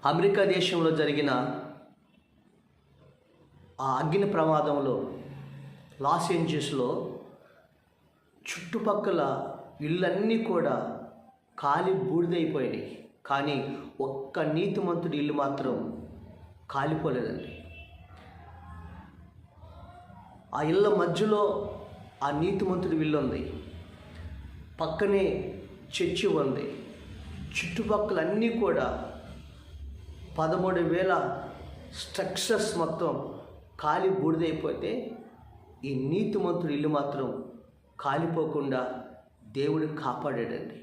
America దేశంలో జరిగిన ఆ అగ్ని ప్రమాదంలో లాస్ ఏంజల్స్లో చుట్టుపక్కల ఇళ్ళన్నీ కూడా కాలి బూడిదైపోయినాయి. కానీ ఒక్క నీతిమంతుడి ఇల్లు మాత్రం కాలిపోలేదండి. ఆ ఇళ్ళ మధ్యలో ఆ నీతిమంతుడి ఇల్లు ఉంది, పక్కనే చర్చి ఉంది. చుట్టుపక్కల అన్నీ కూడా 13,000 స్ట్రక్చర్స్ మొత్తం కాలి బూడిదైపోతే ఈ నీతిమంతుడి ఇల్లు మాత్రం కాలిపోకుండా దేవుడు కాపాడాడండి.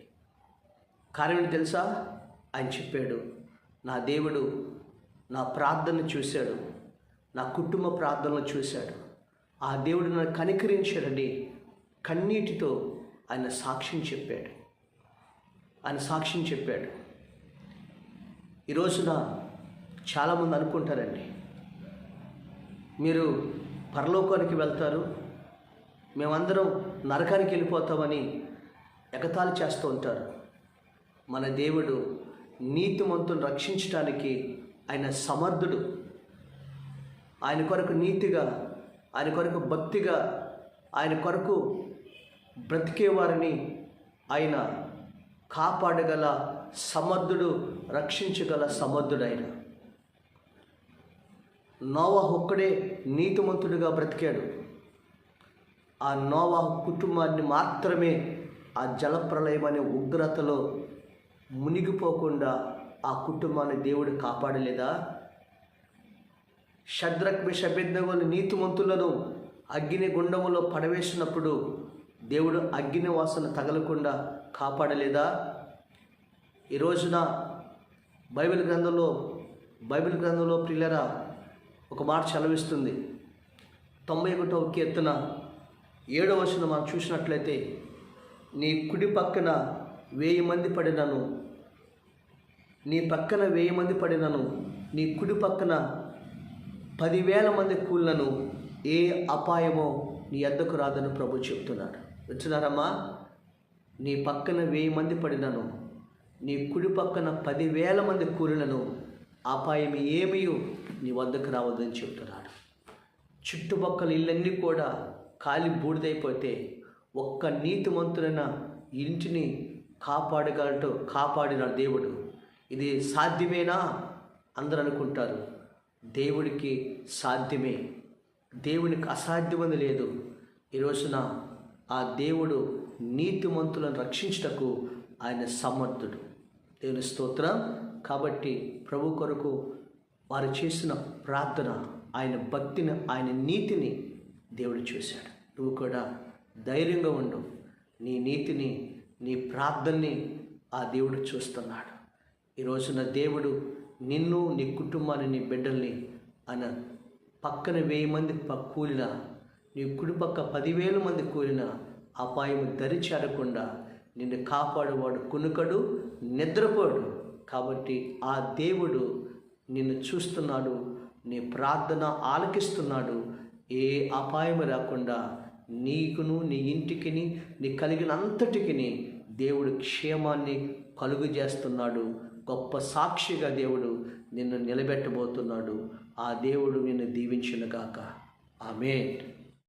కారణం తెలుసా? ఆయన చెప్పాడు, నా దేవుడు నా ప్రార్థన చూశాడు, నా కుటుంబ ప్రార్థనలు చూశాడు, ఆ దేవుడు నన్ను కనికరించాడని కన్నీటితో ఆయన సాక్ష్యం చెప్పాడు. ఈ రోజున చాలామంది అనుకుంటారండి, మీరు పరలోకానికి వెళ్తారు, మేమందరం నరకానికి వెళ్ళిపోతామని ఎగతాళి చేస్తూ ఉంటారు. మన దేవుడు నీతిమంతులను రక్షించడానికి ఆయన సమర్థుడు. ఆయన కొరకు నీతిగా, ఆయన కొరకు భక్తిగా, ఆయన కొరకు బ్రతికేవారిని ఆయన కాపాడగల సమర్థుడు, రక్షించగల సమర్థుడు. ఆయన నోవాహు ఒక్కడే నీతిమంతుడిగా బ్రతికాడు. ఆ నోవాహు కుటుంబాన్ని మాత్రమే ఆ జలప్రలయం అనే ఉగ్రతలో మునిగిపోకుండా ఆ కుటుంబాన్ని దేవుడు కాపాడలేదా? షద్రక్ మేషక్ అబేద్నెగోలు నీతిమంతులను అగ్ని గుండములో పడవేసినప్పుడు దేవుడు అగ్ని వాసన తగలకుండా కాపాడలేదా? ఈ రోజున బైబిల్ గ్రంథంలో ప్రియులరా ఒక మాట చలవిస్తుంది. 91వ కీర్తన 7వ వచనం మనం చూసినట్లయితే, నీ కుడి పక్కన 1000 మంది పడినను, నీ పక్కన 1000 మంది పడినను, నీ కుడి పక్కన 10,000 మంది కూలినను ఏ అపాయమో నీ యొద్దకు రాదని ప్రభు చెప్తున్నాడు. వింటున్నారమ్మా? నీ పక్కన 1000 మంది పడినను, నీ కుడి పక్కన 10,000 మంది కూలినను అపాయం ఏమీ నీ వద్దకు రావద్దని చెప్తున్నాడు. చుట్టుపక్కల ఇళ్ళన్నీ కూడా కాలి బూడిదైపోతే ఒక్క నీతిమంతులైన ఇంటిని కాపాడిన దేవుడు. ఇది సాధ్యమేనా? అందరూ అనుకుంటారు. దేవుడికి సాధ్యమే, దేవునికి అసాధ్యమని లేదు. ఈ రోజున ఆ దేవుడు నీతిమంతులను రక్షించుటకు ఆయన సమర్థుడు. దేవుని స్తోత్రం. కాబట్టి ప్రభు కొరకు వారు చేసిన ప్రార్థన, ఆయన భక్తిని, ఆయన నీతిని దేవుడు చూశాడు. నువ్వు కూడా ధైర్యంగా ఉండు. నీ నీతిని, నీ ప్రార్థనని ఆ దేవుడు చూస్తున్నాడు. ఈ రోజున దేవుడు నిన్ను, నీ కుటుంబాన్ని, నీ బిడ్డల్ని ఆయన పక్కన 1000 మంది కూలినా, నీ కుడి పక్క 10,000 మంది కూలినా అపాయం దరిచేరకుండా నిన్ను కాపాడేవాడు కునుకడు, నిద్రపోడు. కాబట్టి ఆ దేవుడు నిన్ను చూస్తున్నాడు, నీ ప్రార్థన ఆలకిస్తున్నాడు. ఏ అపాయం రాకుండా నీకును, నీ ఇంటికిని, నీ కలిగిన అంతటికి దేవుడు క్షేమాన్ని కలుగు చేస్తున్నాడు. గొప్ప సాక్షిగా దేవుడు నిన్ను నిలబెట్టబోతున్నాడు. ఆ దేవుడు నిన్ను దీవించునుగాక. ఆమేన్.